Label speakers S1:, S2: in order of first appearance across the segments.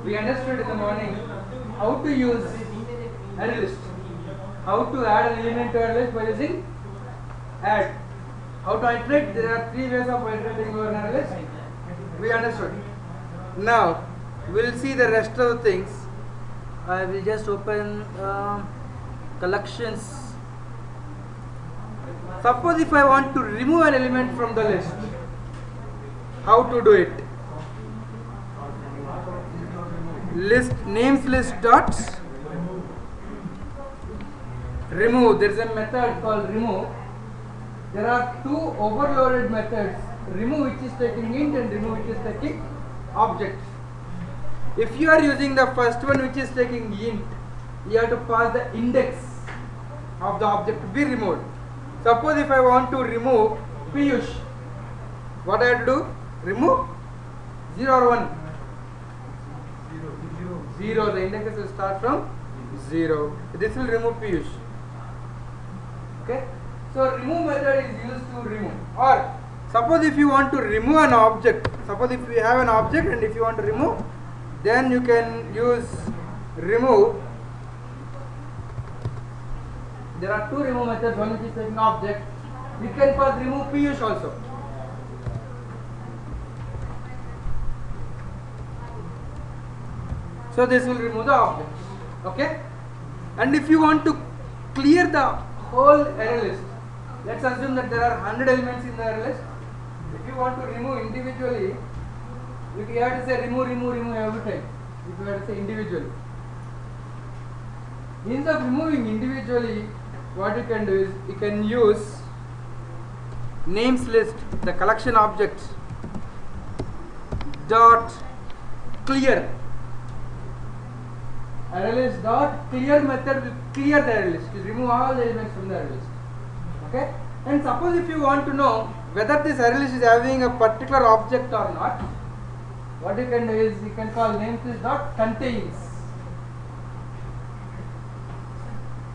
S1: We understood in the morning how to use array list, how to add an element to array list by using add, how to iterate. There are three ways of iterating over an array list. We understood. Now we'll see the rest of the things. I will just open collections. Suppose if I want to remove an element from the list, how to do it? List names list dot remove. There is a method called remove. There are two overloaded methods: remove which is taking int and remove which is taking object. If you are using the first one which is taking int, you have to pass the index of the object to be removed. Suppose if I want to remove Piyush, what I have to do? Remove 0 or 1? 0. The index will start from 0. This will remove Piyush. Okay. So remove method is used to remove. Or suppose if you want to remove an object, suppose if you have an object and if you want to remove, then you can use remove. There are two remove methods, one which is taking object. We can first remove Piyush also. So this will remove the object. Okay? And if you want to clear the whole array list, let's assume that there are 100 elements in the array list. If you want to remove individually, you have to say remove every time. If you have to say individually. Instead of removing individually, what you can do is you can use names list, the collection object dot clear. Array list dot clear method will clear the array list. You remove all the elements from the array list. Okay? And suppose if you want to know whether this array list is having a particular object or not, what you can do is you can call names list dot contains.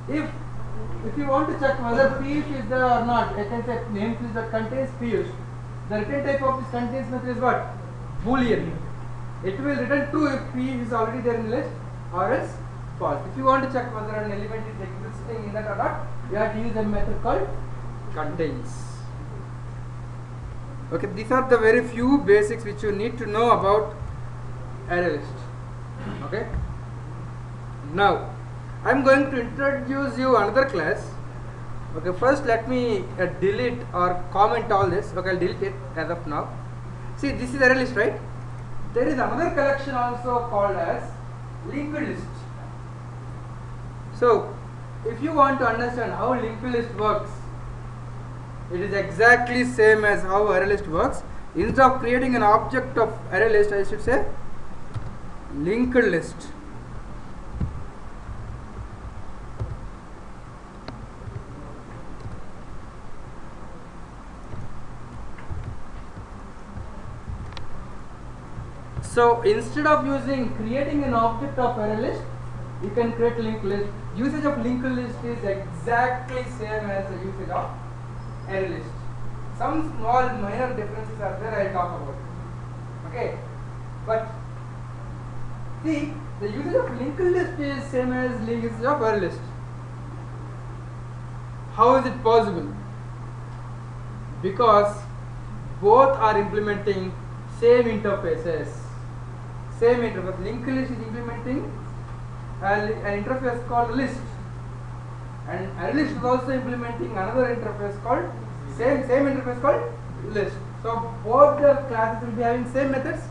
S1: If you want to check whether Piyush is there or not, I can say names list that contains Piyush. The return type of this contains method is what? Boolean. It will return true if Piyush is already there in the list, or else false. If you want to check whether an element is existing in that or not, you have to use a method called contains. Okay, these are the very few basics which you need to know about array list. Okay. Now I am going to introduce you another class. Okay, first let me delete or comment all this. Okay, I'll delete it as of now. See, this is array list, right? There is another collection also called as linked list. So if you want to understand how linked list works, it is exactly same as how array list works. Instead of creating an object of array list, I should say linked list. So instead of creating an object of array list, you can create linked list. Usage of linked list is exactly same as the usage of array list. Some small minor differences are there, I will talk about it. Okay, but see, the usage of linked list is same as usage of array list. How is it possible? Because both are implementing same interfaces. Same interface. Linked list is implementing an interface called list, and array list is also implementing another interface called same interface called list. So both the classes will be having same methods.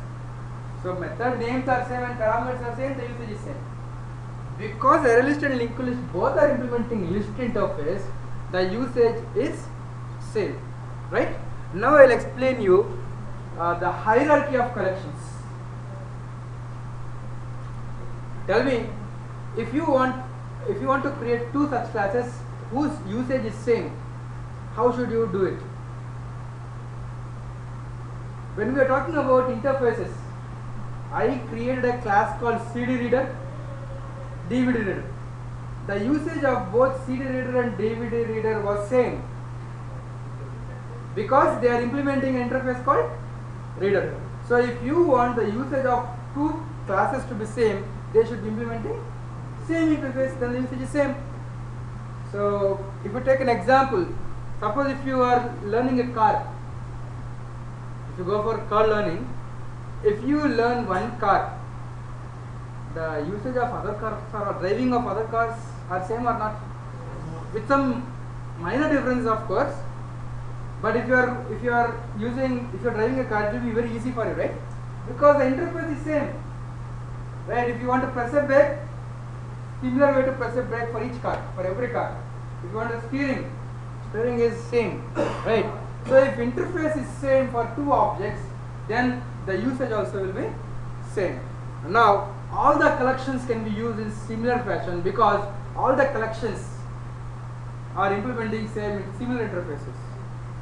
S1: So method names are same and parameters are same. The usage is same. Because array list and linked list both are implementing list interface, the usage is same. Right? Now I will explain you the hierarchy of collections. Tell me, if you want to create two such classes whose usage is same, how should you do it? When we are talking about interfaces, I created a class called CD reader, DVD reader. The usage of both CD reader and DVD reader was same because they are implementing an interface called reader. So if you want the usage of two classes to be same, they should be implementing same interface, then the usage is same. So if you take an example, suppose if you are learning a car, if you go for car learning, if you learn one car, the usage of other cars or driving of other cars are same or not? With some minor difference, of course. But if you are driving a car, it will be very easy for you, right? Because the interface is same, right? If you want to press a brake, similar way to press a brake for each car, for every car. If you want a steering is same, right? So if interface is same for two objects, then the usage also will be same. Now all the collections can be used in similar fashion because all the collections are implementing similar interfaces.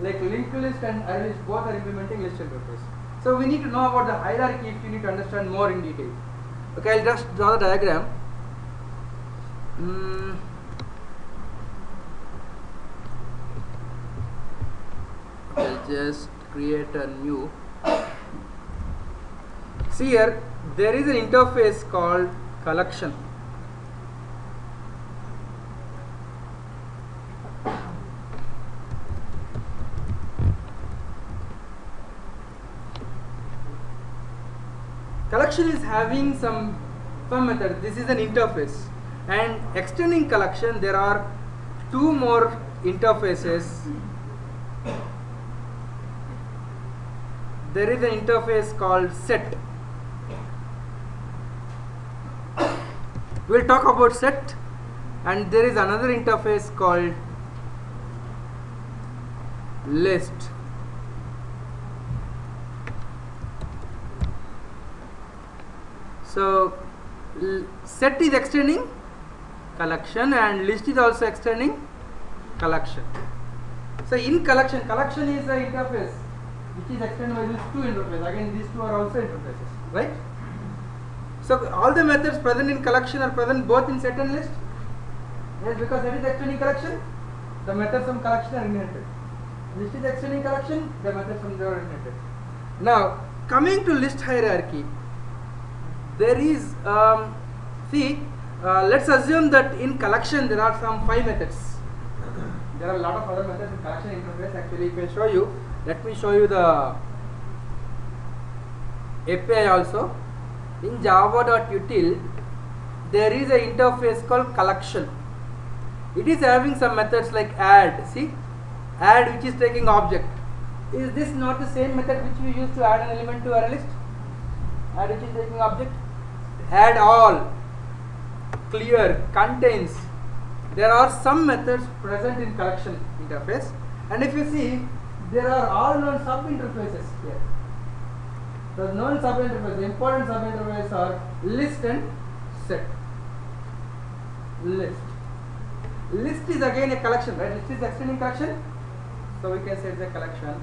S1: Like linked list and array list both are implementing list interface. So we need to know about the hierarchy if you need to understand more in detail. Okay, I'll just draw the diagram. I'll just create a new. See here, there is an interface called collection. Collection is having some method. This is an interface, and extending collection there are two more interfaces. There is an interface called set. We'll talk about set, and there is another interface called list. So set is extending collection and list is also extending collection. So in collection is the interface which is extended by these two interfaces. Again, these two are also interfaces, right? So all the methods present in collection are present both in set and list. Yes, because that is extending collection, the methods from collection are inherited. List is extending collection, the methods from there are inherited. Now coming to list hierarchy, there is let's assume that in collection there are some 5 methods. There are a lot of other methods in collection interface. Actually, if I show you, let me show you the API also. In java.util there is an interface called collection. It is having some methods like add. See, add, which is taking object. Is this not the same method which we use to add an element to array list? Add, which is taking object. Add all, clear, contains. There are some methods present in collection interface, and if you see, there are all known sub interfaces here. The known sub interface, the important sub interfaces are list and set. List. List is again a collection, right? List is extending collection, so we can say it's a collection.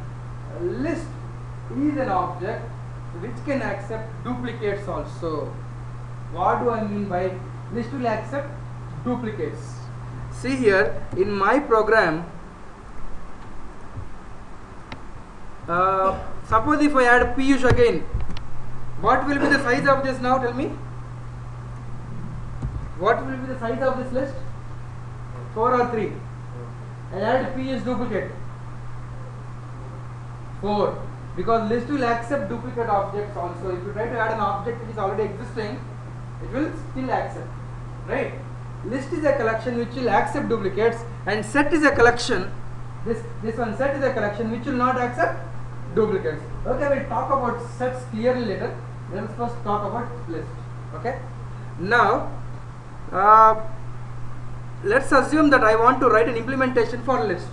S1: List is an object which can accept duplicates also. What do I mean by list will accept duplicates? See here in my program, suppose if I add Piyush again, what will be the size of this now? Tell me. What will be the size of this list? 4 or 3? I add Piyush duplicate. 4. Because list will accept duplicate objects also. If you try to add an object which is already existing, it will still accept, right? List is a collection which will accept duplicates, and set is a collection. This one, set is a collection which will not accept duplicates. Okay, we'll talk about sets clearly later. Let us first talk about list. Okay. Now, let's assume that I want to write an implementation for list.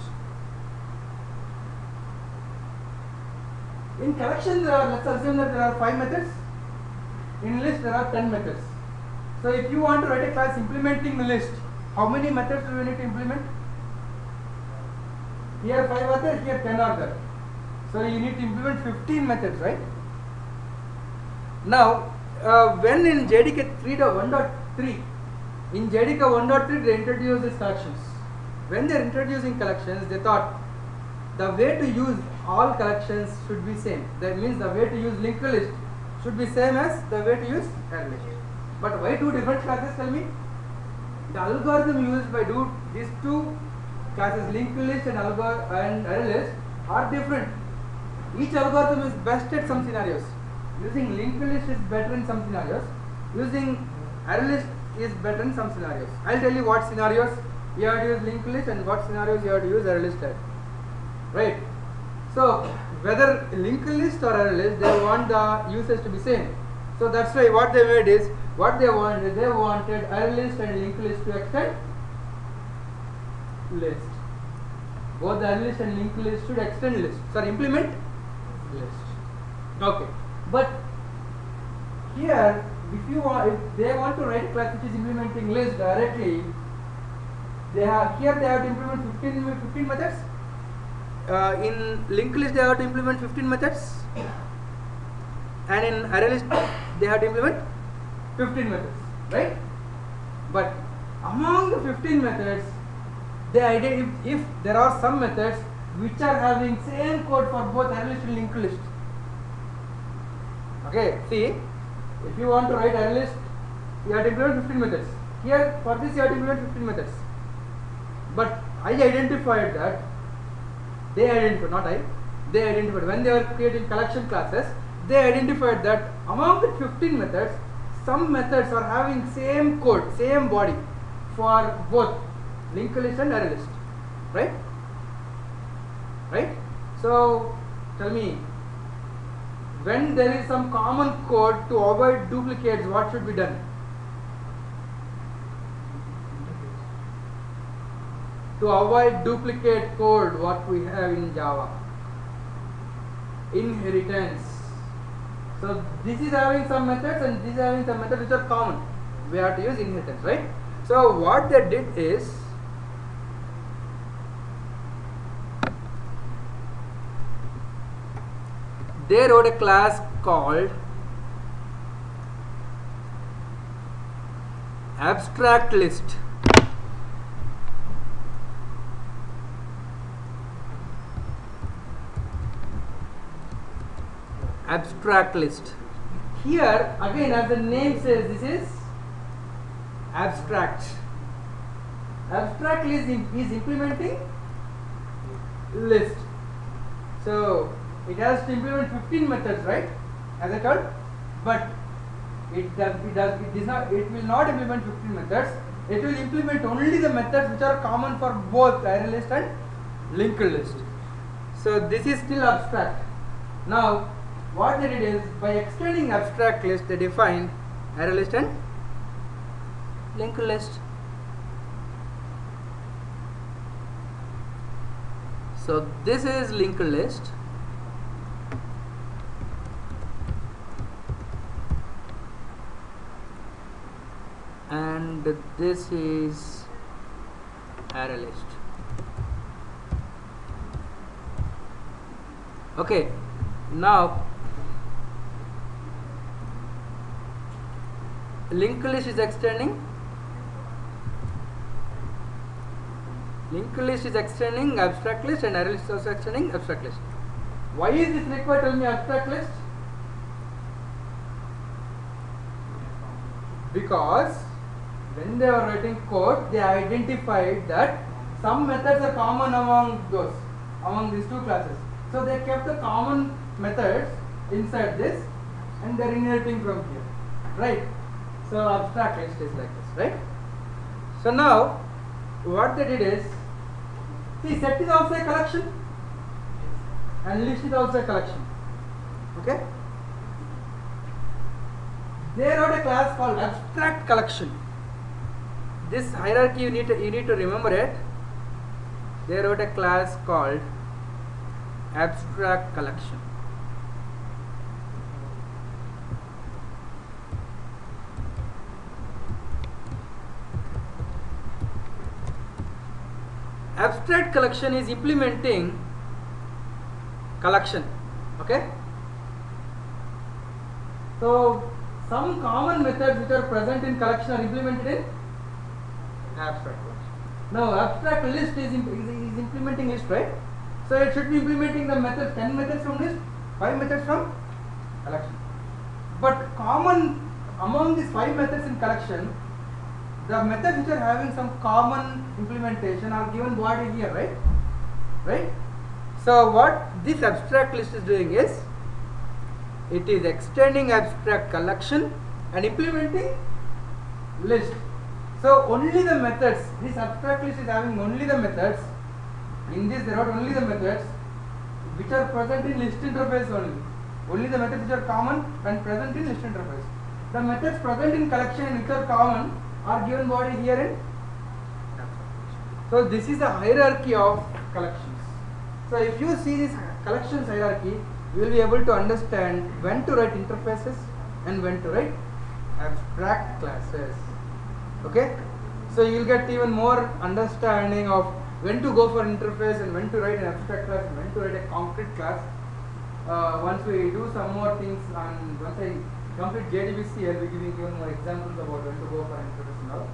S1: In collection, let's assume that there are 5 methods. In list, there are 10 methods. So if you want to write a class implementing the list, how many methods do you need to implement? Here 5 are there, here 10 are there. So you need to implement 15 methods, right? Now, when in JDK 3.1.3, in JDK 1.3 they introduced these collections. When they are introducing collections, they thought the way to use all collections should be same. That means the way to use linked list should be same as the way to use array list. But why two different classes, tell me? The algorithm used by these two classes, linked list and array list, are different. Each algorithm is best at some scenarios. Using linked list is better in some scenarios. Using array list is better in some scenarios. I'll tell you what scenarios you have to use linked list and what scenarios you have to use array list at. Right? So whether linked list or array list, they want the usage to be same. So that's why what they made is, what they wanted array list and linked list to extend list. Both the array list and linked list should extend list. Sorry, implement list. Okay. But here, if they want to write a class which is implementing list directly, they have to implement 15 methods. In linked list they have to implement 15 methods, and in array list they have to implement 15 methods, right? But among the 15 methods, if there are some methods which are having same code for both array list and linked list. Okay, see, if you want to write array list, you have to implement 15 methods. Here, for this you have to implement 15 methods. But I identified that, they identified when they were creating collection classes, they identified that among the 15 methods, some methods are having same code, same body for both linked list and array list, right? Right? So tell me, when there is some common code, to avoid duplicates, what should be done? To avoid duplicate code, what we have in Java? Inheritance. So this is having some methods and this is having some methods which are common. We have to use inheritance, right? So what they did is, they wrote a class called abstract list. Abstract list. Here again, as the name says, this is abstract. Abstract list is implementing list. So it has to implement 15 methods, right? As I told, but it will not implement 15 methods. It will implement only the methods which are common for both array list and linked list. So this is still abstract. Now what they did is, by extending abstract list, they defined array list and linked list. So this is linked list, and this is array list. Okay, now linked list is extending abstract list, and array list is also extending abstract list. Why is this required? Tell me, abstract list. Because when they were writing code, they identified that some methods are common among these two classes. So they kept the common methods inside this, and they are inheriting from here, right? So abstract list is like this, right? So now what they did is, see, set is also a collection and list is also a collection. Okay? They wrote a class called abstract collection. This hierarchy you need to remember it. They wrote a class called abstract collection. Abstract collection is implementing collection. Okay? So some common methods which are present in collection are implemented in abstract collection. Now abstract list is implementing list, right? So it should be implementing the methods, 10 methods from list, 5 methods from collection. But common among these 5 methods in collection, the methods which are having some common implementation are given body here, right? Right? So what this abstract list is doing is, it is extending abstract collection and implementing list. So only the methods, this abstract list is having only the methods. In this there are only the methods which are present in list interface only. Only the methods which are common and present in list interface. The methods present in collection which are common are given body here in. So this is a hierarchy of collections. So if you see this collections hierarchy, you will be able to understand when to write interfaces and when to write abstract classes. Okay, so you will get even more understanding of when to go for interface and when to write an abstract class and when to write a concrete class. Once we do some more things, and once I complete JDBC, I will be giving even more examples about when to go for interface and all.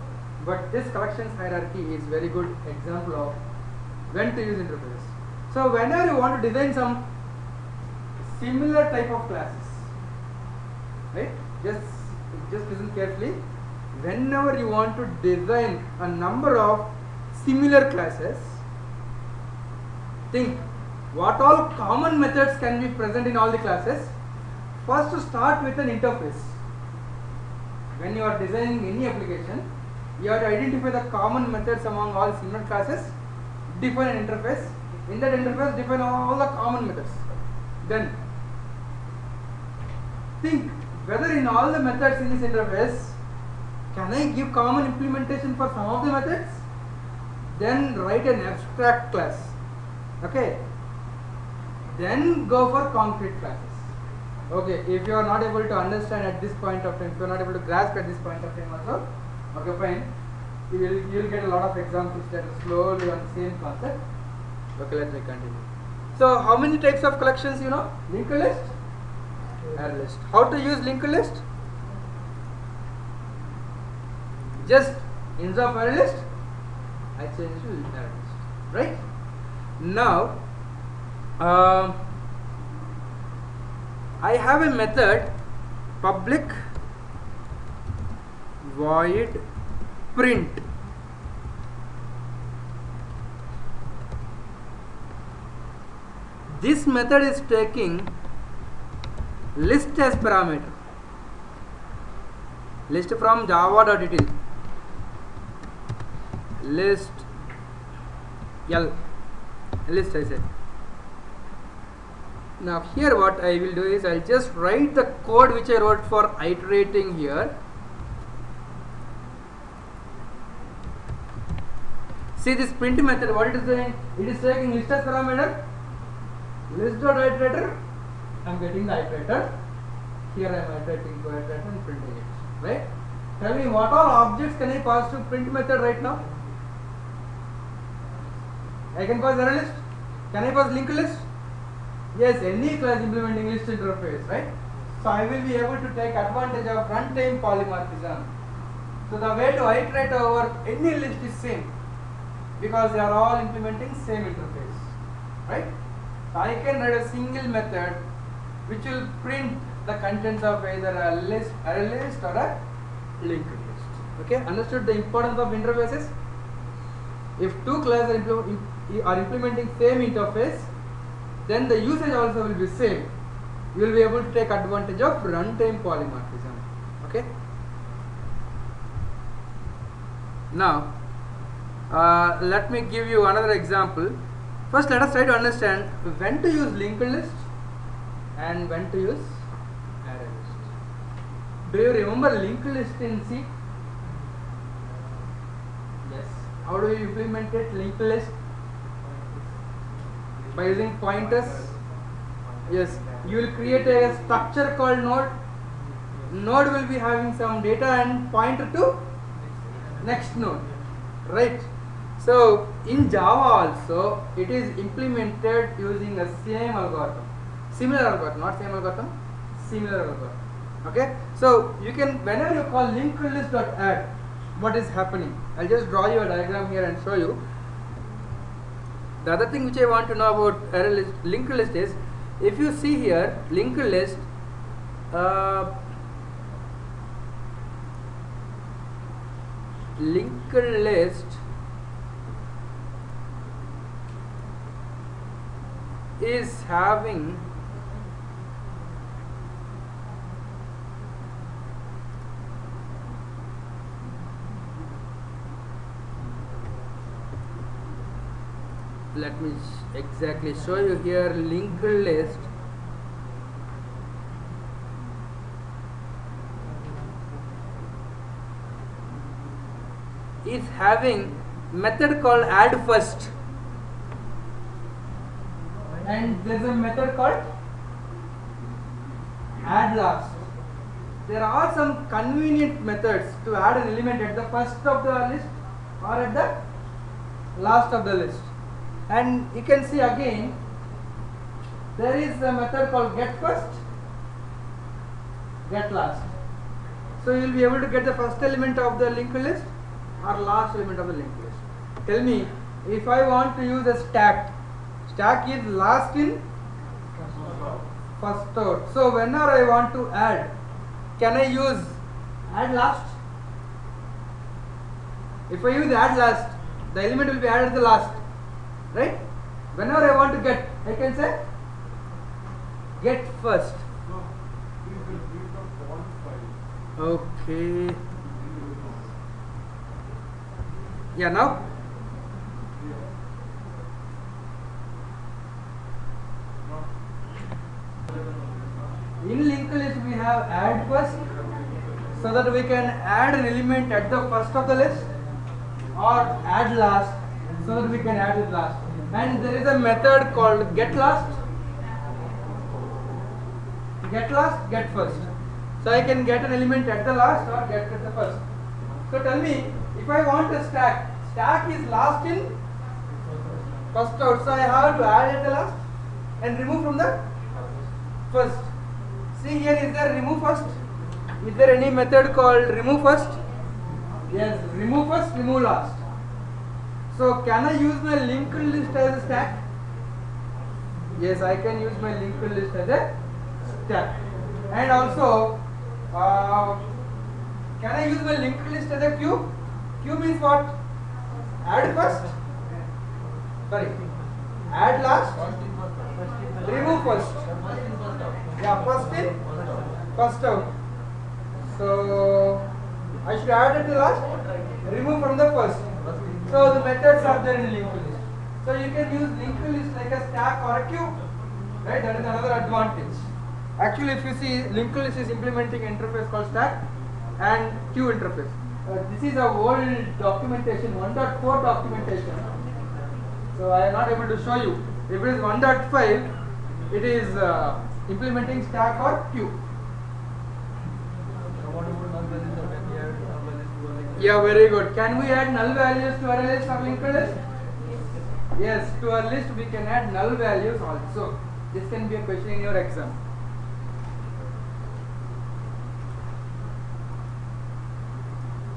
S1: But this collections hierarchy is very good example of when to use interface. So whenever you want to design some similar type of classes, right? Just listen carefully. Whenever you want to design a number of similar classes, think what all common methods can be present in all the classes. First, to start with an interface. When you are designing any application, you have to identify the common methods among all similar classes, define an interface. In that interface, define all the common methods. Then think whether in all the methods in this interface, can I give common implementation for some of the methods? Then write an abstract class. Okay. Then go for concrete classes. Okay. If you are not able to understand at this point of time, if you are not able to grasp at this point of time also, okay, fine. You will get a lot of examples that are slowly on the same concept. Okay, let me continue. So how many types of collections you know? Linked list, array list. How to use linked list? Just instead of array list, I change to array list. Right? Now, I have a method public void print. This method is taking list as parameter. List from java.util. List list I said. Now here what I will do is I'll just write the code which I wrote for iterating here. See this print method, what it is doing? It is taking list as parameter, list.iterator, I am getting the iterator. Here I am iterating to iterator and printing it. Right? Tell me what all objects can I pass to print method right now? I can pass array list. Can I pass linked list? Yes, any class implementing list interface, right? So I will be able to take advantage of runtime polymorphism. So the way to iterate over any list is same, because they are all implementing same interface, right? So I can write a single method which will print the contents of either a list, array list, or a linked list. Okay, understood the importance of interfaces? If two classes are implementing same interface, then the usage also will be same. You will be able to take advantage of runtime polymorphism. Okay. Now, let me give you another example. First, let us try to understand when to use linked list and when to use array list. Do you remember linked list in C? Yes. How do you implement it? Linked list by using pointers. Yes. You will create a structure called node. Node will be having some data and pointer to next node, right? So in Java also it is implemented using the same algorithm, similar algorithm, not same algorithm, similar algorithm. Okay, so you can, whenever you call linked list.add, what is happening? I'll just draw you a diagram here and show you. The other thing which I want to know about array list, linked list is, if you see here linked list, linked list is having let me exactly show you here. Linked list is having method called add first, and there is a method called add last. There are some convenient methods to add an element at the first of the list or at the last of the list. And you can see again there is a method called get first, get last. So you will be able to get the first element of the linked list or last element of the linked list. Tell me, if I want to use a stack, stack is last in first out. So whenever I want to add, can I use add last? If I use add last, the element will be added at the last, right? Whenever I want to get, I can say get first. Okay. Yeah, now in linked list we have add first, so that we can add an element at the first of the list, or add last, so that we can add it last. And there is a method called get last, get first. So I can get an element at the last or get at the first. So tell me, if I want a stack, stack is last in first out, so I have to add at the last and remove from the first. See here, is there remove first? Is there any method called remove first? Yes, remove first, remove last. So can I use my linked list as a stack? Yes, I can use my linked list as a stack. And also, can I use my linked list as a queue? Queue means what? Add first. Sorry. Add last. Remove first. Yeah, first in, first out. So I should add at the last, remove from the first. So the methods are there in linked list. So you can use linked list like a stack or a queue. Right? That is another advantage. Actually, if you see, linked list is implementing interface called stack and queue interface. This is a old documentation, 1.4 documentation. So I am not able to show you. If it is 1.5, it is implementing stack or queue. Yeah, very good. Can we add null values to our list or linked list? Yes, to our list we can add null values also. This can be a question in your exam.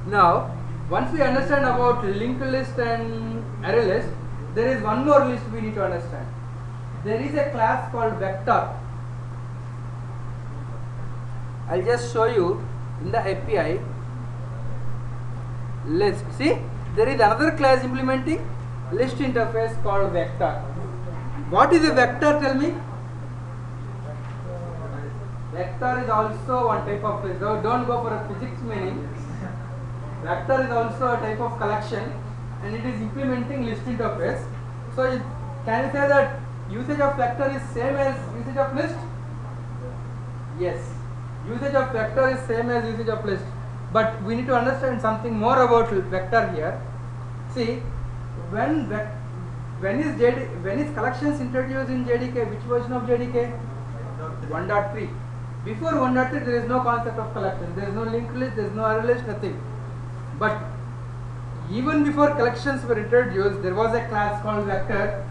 S1: Now, once we understand about linked list and array list, there is one more list we need to understand. There is a class called vector. I'll just show you in the API list. See, there is another class implementing list interface called vector. What is a vector? Tell me. Vector is also one type of list. So don't go for a physics meaning. Vector is also a type of collection, and it is implementing list interface. So can you say that usage of vector is same as usage of list? Yes, usage of vector is same as usage of list. But we need to understand something more about vector here. See, when is collections introduced in JDK? Which version of JDK? 1.3. Before 1.3, there is no concept of collection. There is no linked list. There is no array list. Nothing. But even before collections were introduced, there was a class called vector,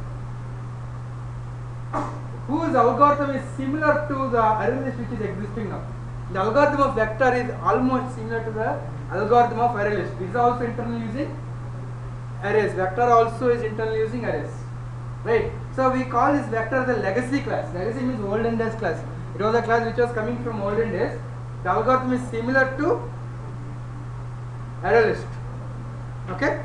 S1: whose algorithm is similar to the array list which is existing now. The algorithm of vector is almost similar to the algorithm of array list. This is also internally using arrays. Vector also is internally using arrays. Right? So we call this vector the legacy class. Legacy means olden days class. It was a class which was coming from olden days. The algorithm is similar to array list. Okay,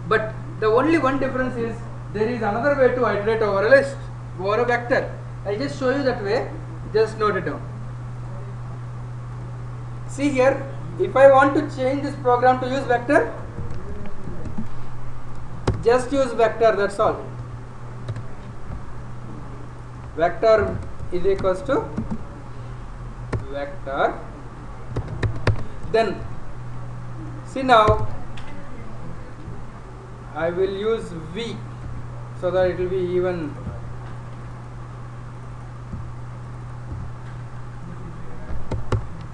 S1: but the only one difference is there is another way to iterate over a list, over a vector. I'll just show you that way. Just note it down. See here, if I want to change this program to use vector, just use vector, that's all. Vector is equals to vector. Then see, now I will use V so that it will be even.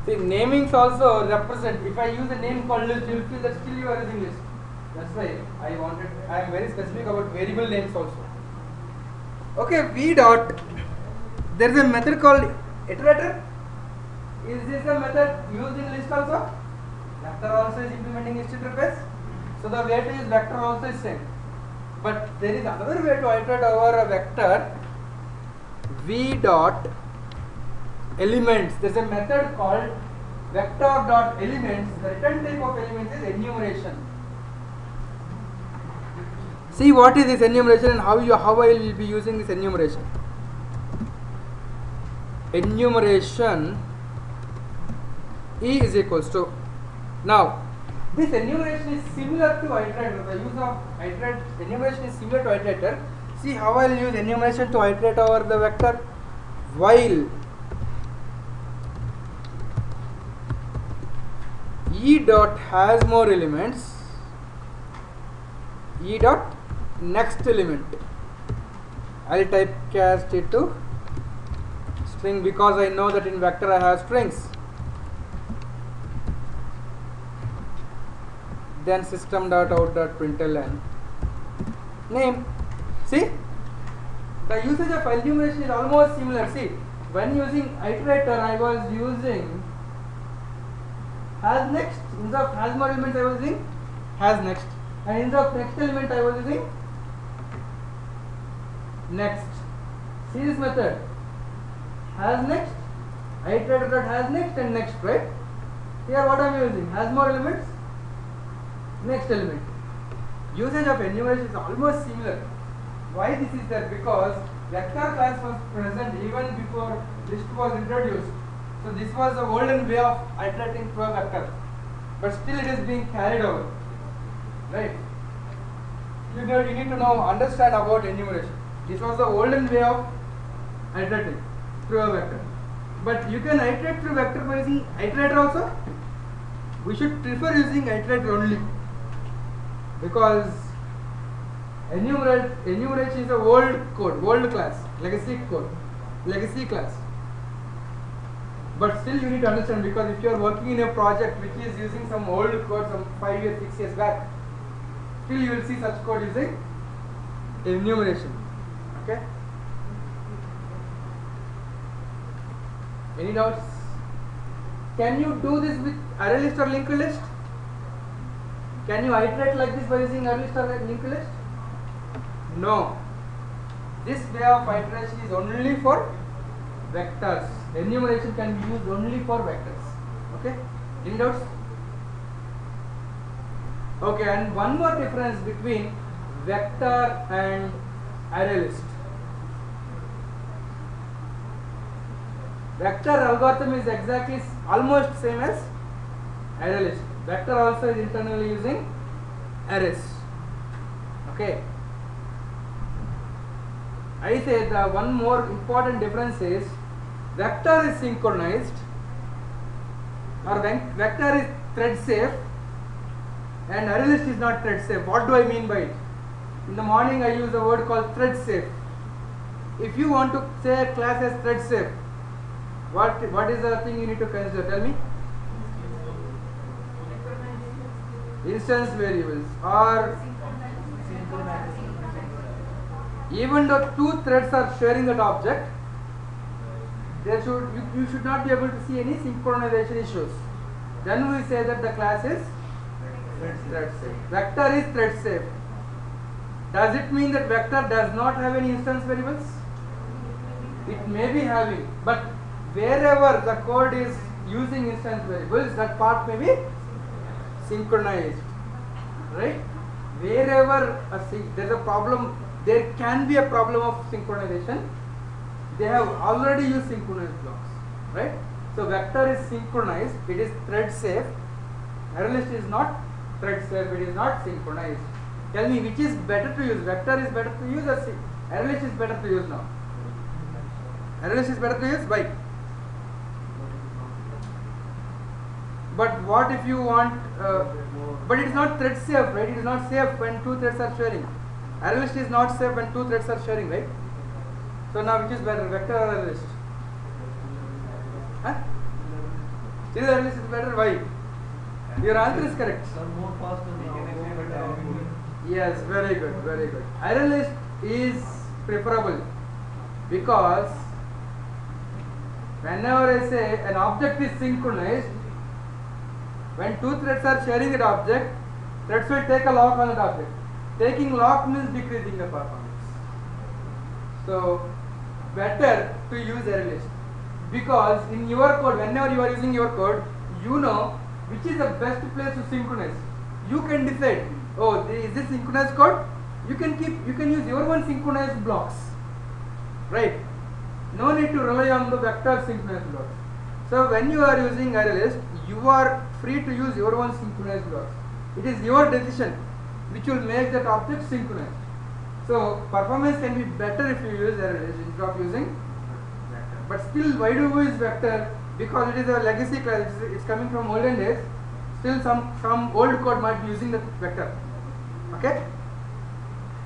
S1: See, namings also represent. If I use a name called list, you will feel that still you are using list. That's why I am very specific about variable names also. Okay, V dot. There is a method called iterator. Is this a method used in list also? Vector also is implementing list interface. So the way to use vector also is same. But there is another way to iterate over a vector. V dot elements. There is a method called vector dot elements. The return type of elements is enumeration. See what is this enumeration and how I will be using this enumeration. Enumeration E is equals to, now this enumeration is similar to iterator. The use of enumeration is similar to iterator. See how I will use enumeration to iterate over the vector. While E dot has more elements, E dot next element, I will typecast it to string because I know that in vector I have strings. Then system dot out dot println name. See, the usage of enumeration is almost similar. See, when using iterator I was using has next. Instead of has more elements I was using has next, and instead of next element I was using next. See this method, has next, iterator dot has next and next, right? Here what I am using, has more elements, next element. Usage of enumeration is almost similar. Why this is there? Because vector class was present even before list was introduced. So this was the olden way of iterating through a vector, but still it is being carried over, right? You need to know, understand about enumeration. This was the olden way of iterating through a vector, but you can iterate through vector by using iterator also. We should prefer using iterator only because enumeration is a old code, old class, legacy class. But still you need to understand, because if you are working in a project which is using some old code some 5 years, 6 years back, still you will see such code using enumeration. Okay? Any doubts? Can you do this with array list or linked list? Can you iterate like this by using array list or linked list? No. This way of iteration is only for vectors. Enumeration can be used only for vectors. Okay? Any doubts? Okay, and one more difference between vector and array list. Vector algorithm is exactly almost same as array list. Vector also is internally using arrays. Okay. I say the one more important difference is vector is synchronized, or vector is thread safe, and array list is not thread safe. What do I mean by it? In the morning I use a word called thread safe. If you want to say a class as thread safe, what is the thing you need to consider? Tell me. Instance variables, or even though two threads are sharing that object, you should not be able to see any synchronization issues. Then we say that the class is thread safe. Vector is thread safe. Does it mean that vector does not have any instance variables? It may be having, but wherever the code is using instance variables, that part may be synchronized. right? Wherever there's a problem, there can be a problem of synchronization. They have already used synchronized blocks, right? So vector is synchronized, it is thread safe. ArrayList is not thread safe, it is not synchronized. Tell me which is better to use? Vector is better to use or ArrayList is better to use now? ArrayList is better to use? Why? But what if you want, but it is not thread safe, right? It is not safe when two threads are sharing. ArrayList is not safe when two threads are sharing, right? So now which is better, vector or ArrayList? Huh? Still ArrayList is better, why? Your answer is correct. Yes, very good, very good. ArrayList is preferable because whenever I say an object is synchronized, when two threads are sharing that object, threads will take a lock on that object. Taking lock means decreasing the performance. So better to use ArrayList because in your code, whenever you are using your code, you know which is the best place to synchronize. You can decide, oh, is this synchronized code? You can use your own synchronized blocks, right? No need to rely on the vector synchronized blocks. So when you are using ArrayList, you are free to use your own synchronized blocks. It is your decision which will make that object synchronized. So performance can be better if you use ArrayList instead of using vector. But still, why do we use vector? Because it is a legacy class. It's coming from olden days. Still, some old code might be using the vector. Okay.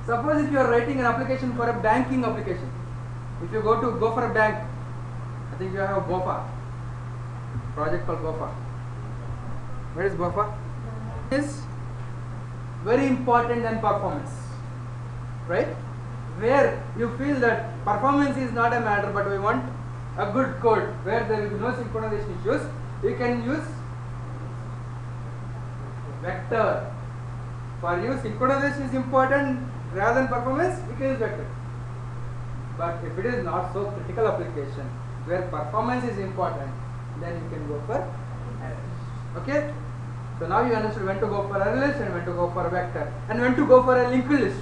S1: Suppose if you are writing an application for a banking application, if you go for a bank, I think you have BOFA project called BOFA. Where is BOFA? Is very important than performance, right? Where you feel that performance is not a matter, but we want a good code where there will be no synchronization issues, you can use vector. For you, synchronization is important rather than performance, you can use vector. But if it is not so critical application where performance is important, then you can go for ArrayList. Okay? So now you understood when to go for ArrayList and when to go for a vector and when to go for a linked list.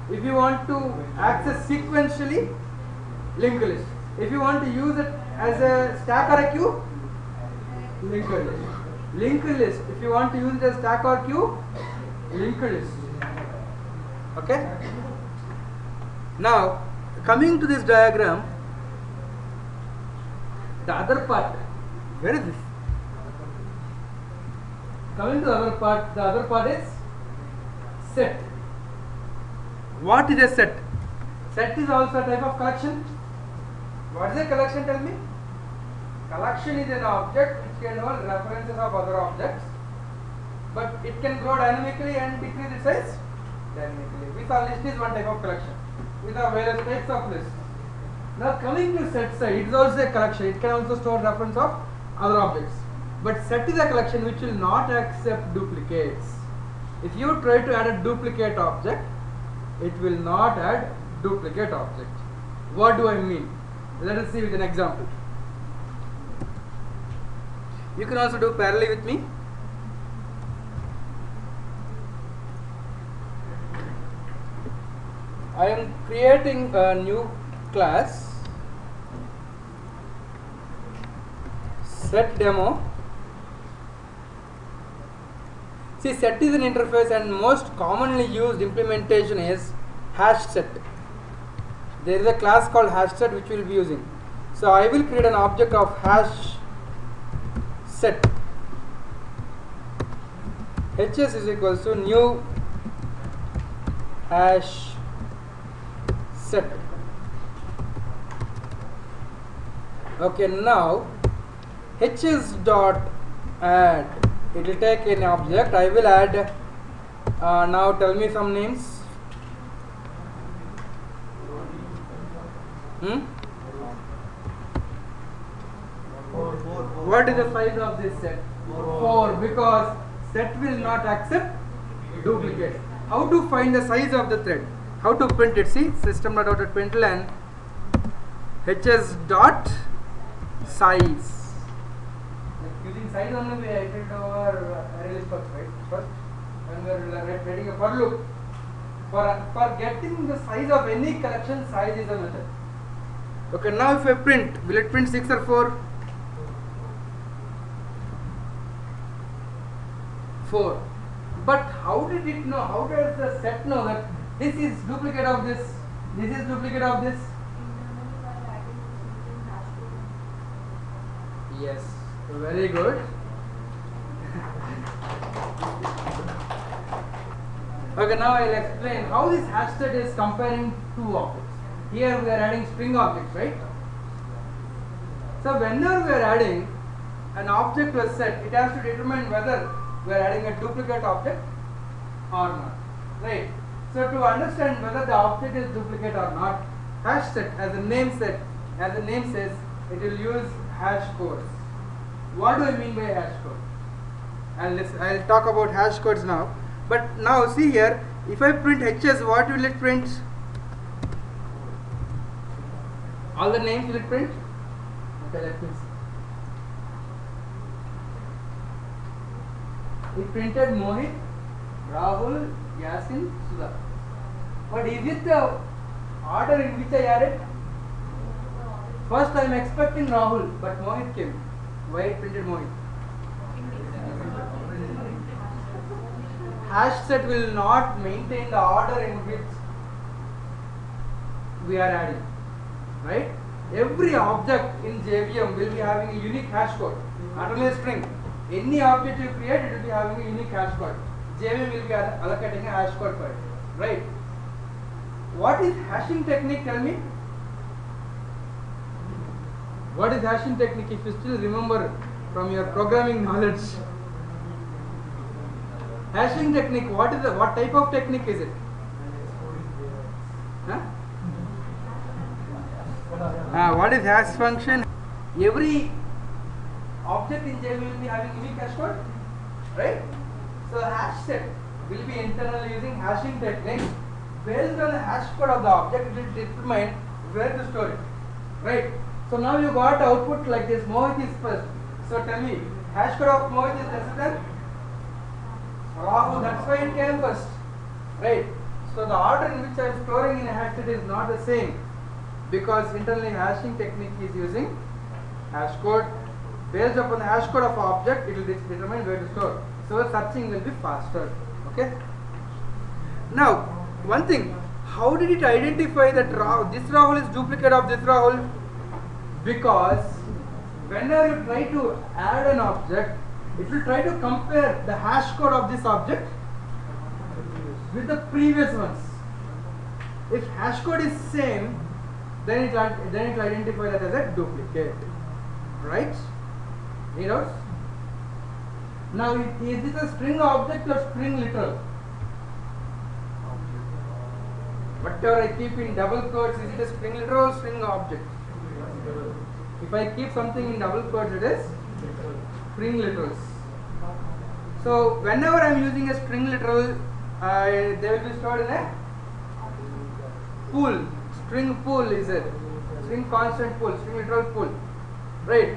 S1: If you want to access sequentially, linked list. If you want to use it as a stack or a queue, linked list. Linked list. If you want to use it as stack or queue, linked list. Okay? Now, coming to this diagram, the other part, where is this? Coming to the other part is set. What is a set? Set is also a type of collection. What is a collection, tell me? Collection is an object which can hold references of other objects, but it can grow dynamically and decrease its size dynamically. We saw list is one type of collection. We saw various types of lists. Now coming to set side, it is also a collection. It can also store reference of other objects. But set is a collection which will not accept duplicates. If you try to add a duplicate object, it will not add duplicate object. What do I mean? Let us see with an example. You can also do parallel with me. I am creating a new class, set demo. See, set is an interface and most commonly used implementation is hash set. There is a class called hash set which we will be using. So I will create an object of hash set. HS is equals to new hash set. Okay, now HS dot add. It will take an object. I will add. Now tell me some names. What is the size of this set? 4, because set will not accept duplicates. How to find the size of the thread? How to print it? See, system.out.println HS dot size. Like using size only we iterate over array list first, right? First, when we are writing a for loop, for getting the size of any collection, size is a method. Okay, now if I print, will it print 6 or 4? 4. But how did it know? How does the set know that this is duplicate of this? This is duplicate of this? Yes, very good. Okay, now I will explain how this hash set is comparing two objects. Here we are adding string objects, right? So whenever we are adding an object to a set, it has to determine whether we are adding a duplicate object or not, right? So to understand whether the object is duplicate or not, hash set, as the name says, it will use hash codes. What do I mean by hash code? I'll talk about hash codes now. But now see here, if I print HS, what will it print? All the names will it print? Okay, let me see. It printed Mohit, Rahul, Yasin, Sudha. But is it the order in which I added? First I am expecting Rahul, but Mohit came. Why it printed Mohit? Hash set will not maintain the order in which we are adding, right? Every object in JVM will be having a unique hash code, not only a string. Any object you create, it will be having a unique hash code. JVM will be allocating a hash code for it, right? What is hashing technique? Tell me. What is hashing technique? If you still remember from your programming knowledge. Hashing technique, what type of technique is it? Huh? What is hash function? Every object in JVM will be having unique hash code, right? So hash set will be internally using hashing technique. Based on the hash code of the object, it will determine where to store it, right? So now you got output like this. Mohit is first. So tell me, hash code of Mohit is lesser than Rahul. That's why it came first, right? So the order in which I am storing in a hash set is not the same, because internally hashing technique is using hash code. Based upon the hash code of object, it will determine where to store. So searching will be faster. Okay. Now, one thing, how did it identify that this Rahul is duplicate of this Rahul? Because whenever you try to add an object, it will try to compare the hash code of this object with the previous ones. If hash code is same, then it will identify that as a duplicate, right? Any doubts? Now, is this a string object or string literal? Whatever I keep in double quotes, is it a string literal or string object? If I keep something in double quotes, it is string literals. So whenever I am using a string literal, they will be stored in a pool. String pool is a string constant pool, string literal pool, right?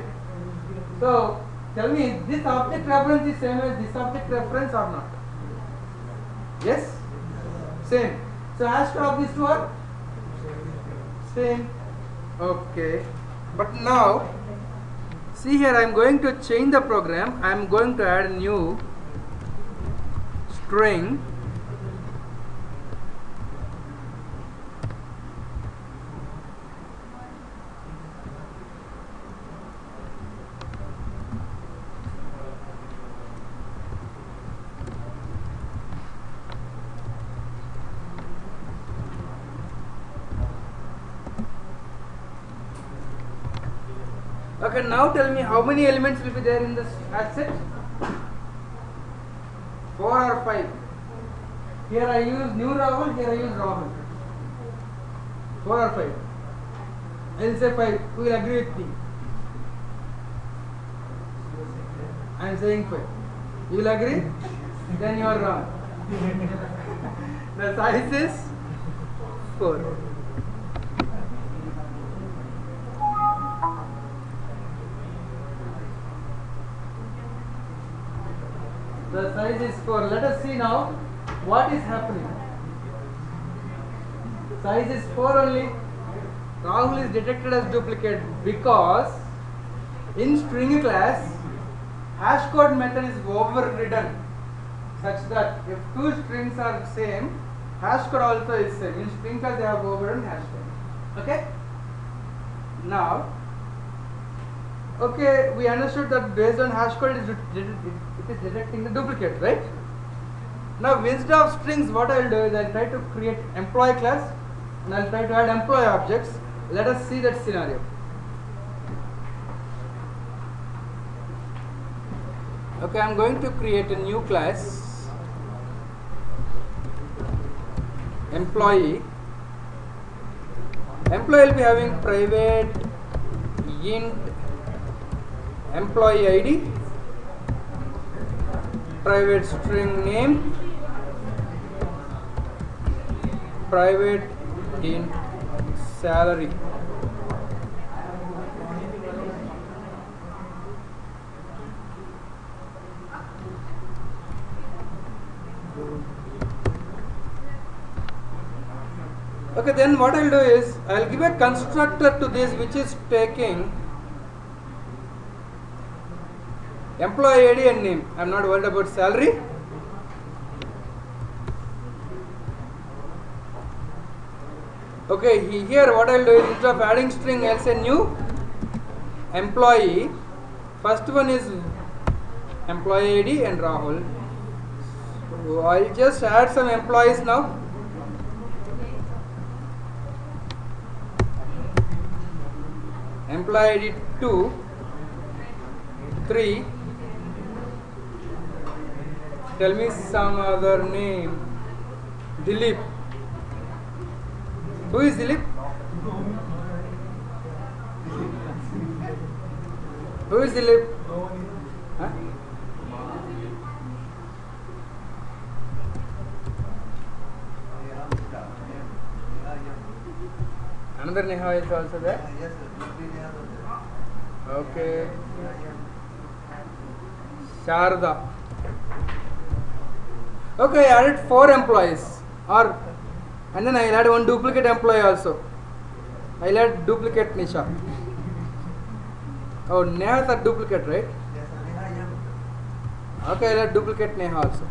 S1: So tell me, this object reference is same as this object reference or not? Yes, same. So hash code of these two are same. Okay, but now see here, I am going to change the program. I am going to add a new string . Okay, now tell me how many elements will be there in this hash set? 4 or 5? Here I use new Rahul, here I use Rahul. 4 or 5? I will say 5. Who will agree with me? I am saying 5. You will agree? Then you are wrong. The size is 4. The size is 4. Let us see now what is happening. Size is 4 only. Rahul is detected as duplicate because in string class hash code method is overridden such that if two strings are same, hash code also is same. In string class they have overridden hash code. Okay? Now, okay, we understood that based on hash code it is detecting the duplicate, right? Now instead of strings, what I will do is I will try to create employee class and I will try to add employee objects. Let us see that scenario. Okay, I am going to create a new class, employee. Employee will be having private int employee ID, private string name, private int salary. Okay, then what I will do is I will give a constructor to this which is taking employee ID and name. I am not worried about salary. Okay, here what I will do is instead of adding string, I will say new employee. First one is employee ID and Rahul. So I will just add some employees now. Employee ID 2, 3. Tell me some other name. Dilip. Who is Dilip? Who is Dilip? Huh? Another Neha is also there? Okay. Sharda. Okay, I added 4 employees. And then I will add one duplicate employee also. I will add duplicate Nisha. Oh, Neha is a duplicate, right? Okay, I will add duplicate Neha also.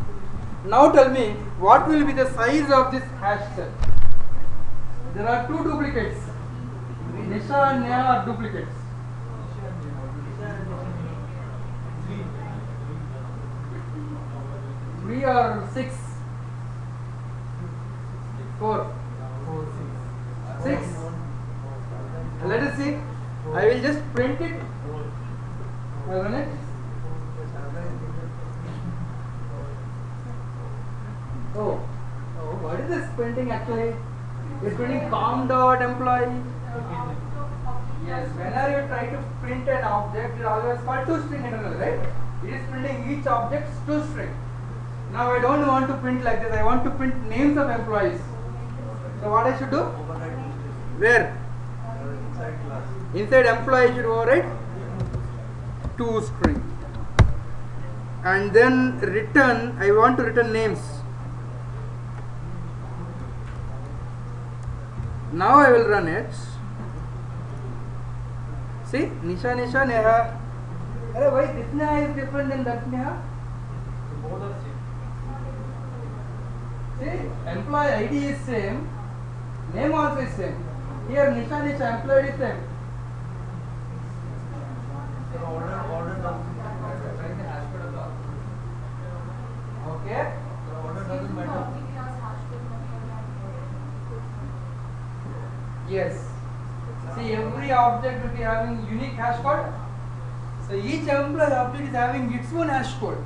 S1: Now tell me, what will be the size of this hash set? There are 2 duplicates. Nisha and Neha are duplicates. 3 or 6? 4. 6. Let us see. I will just print it. I'll run it. Oh, what is this printing actually? It's printing com.employee. Yes, whenever you try to print an object, it always called toString internal, right? It is printing each object toString. Now I don't want to print like this. I want to print names of employees. So what I should do? Where? Inside employee I should override toString. And then return, I want to return names. Now I will run it. See, Nisha, Neha. Arey, why this Neha is different than that Neha?
S2: Both are same.
S1: See, employee ID is same, name also is same. Here Nisha, employee is same.
S2: So order doesn't
S1: Okay.
S2: order doesn't matter.
S1: Yes. See, every object will be having unique hash code. So each employee object is having its own hash code.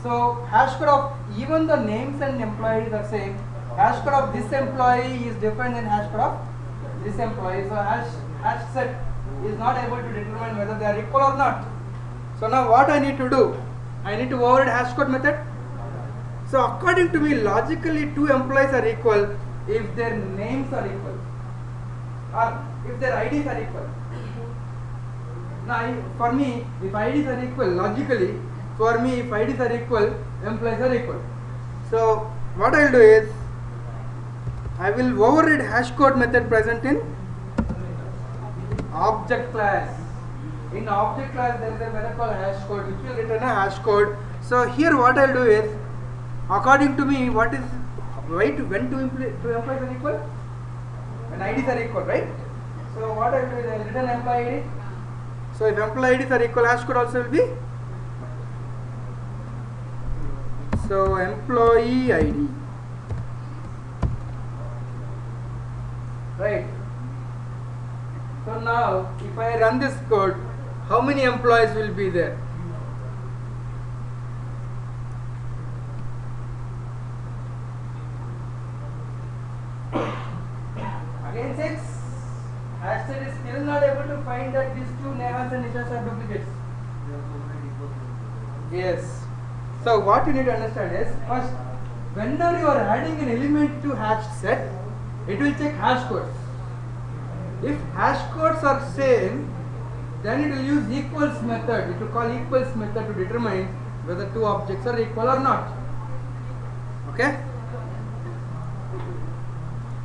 S1: So hash code of even the names and employees are same. Hash code of this employee is different than hash code of this employee. So hash set is not able to determine whether they are equal or not. So now what I need to do? I need to override hash code method. So according to me, logically 2 employees are equal if their names are equal or if their IDs are equal. Now for me, if IDs are equal, logically For me, if IDs are equal, employees are equal. So what I will do is, I will override hash code method present in object class. In object class there is a method called hash code which will return a hash code. So here what I will do is, according to me, what is when two employees are equal? When IDs are equal, right? So what I will do is, I will return employee ID. So if employee IDs are equal, hash code also will be. So employee ID, right? So now if I run this code, how many employees will be there? Again 6. Hashtag is still not able to find that these two Nehas and Nishas are duplicates. Yes. So what you need to understand is, first, whenever you are adding an element to hash set, it will check hash codes. If hash codes are same, then it will use equals method. It will call equals method to determine whether two objects are equal or not. Okay?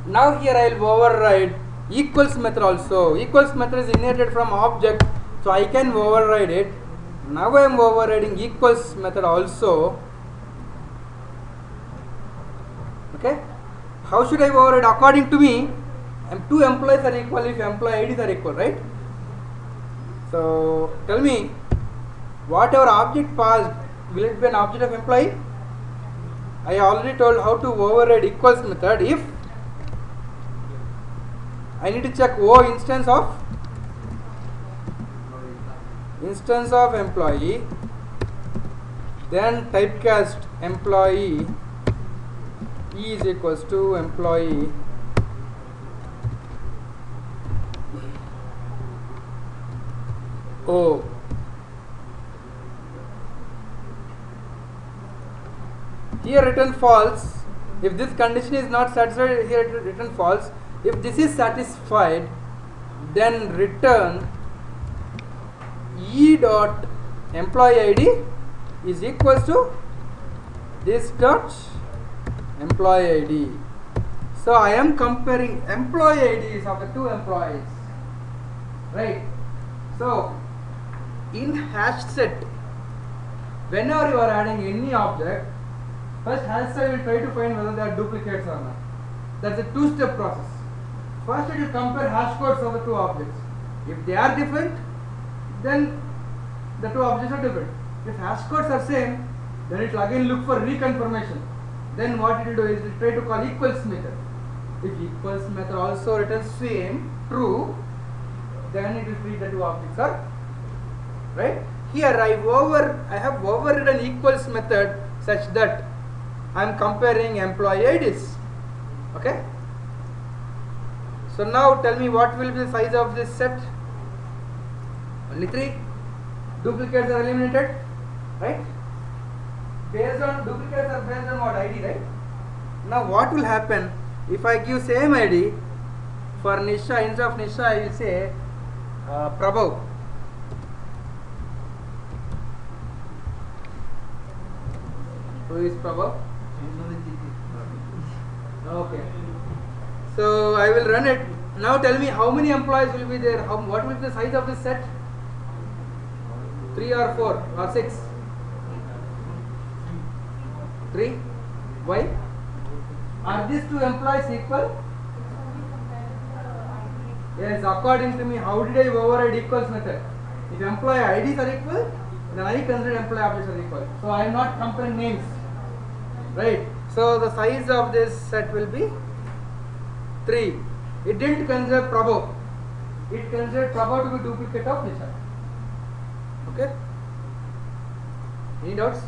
S1: Now here I will override equals method also. Equals method is inherited from object, so I can override it. Now I am overriding equals method also. Okay? How should I override? According to me, two employees are equal if employee IDs are equal, right? So tell me, whatever object passed, will it be an object of employee? I already told how to override equals method. If I need to check O instance of employee, then typecast employee E is equals to employee O. Here return false. If this condition is not satisfied, here return false. If this is satisfied, then return E dot employee ID is equals to this dot employee ID. So I am comparing employee IDs of the two employees, right? So in hash set, whenever you are adding any object, first hash set will try to find whether they are duplicates or not. That's a two-step process. First it will compare hash codes of the two objects. If they are different, then the two objects are different. If hash codes are same, then it will again look for reconfirmation. Then what it will do is it will try to call equals method. If equals method also returns same, true, then it will treat the two objects are right. Here I have overridden equals method such that I am comparing employee IDs. Okay. So now tell me, what will be the size of this set? Only 3. Duplicates are eliminated, right? Based on duplicates are based on what? ID, right? Now what will happen if I give same ID for Nisha? Instead of Nisha I will say Prabhav. Who is Prabhav? Okay. So I will run it. Now tell me, how many employees will be there? What will be the size of this set? 3 or 4 or 6? 3. Why? Are these two employees equal? Yes, according to me, how did I override equals method? If employee IDs are equal, then I consider employee objects are equal. So I am not comparing names, right? So the size of this set will be 3. It didn't consider Prabhu. It considered Prabhu to be duplicate of Nisha. Okay? Any doubts?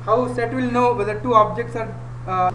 S1: How set will know whether two objects are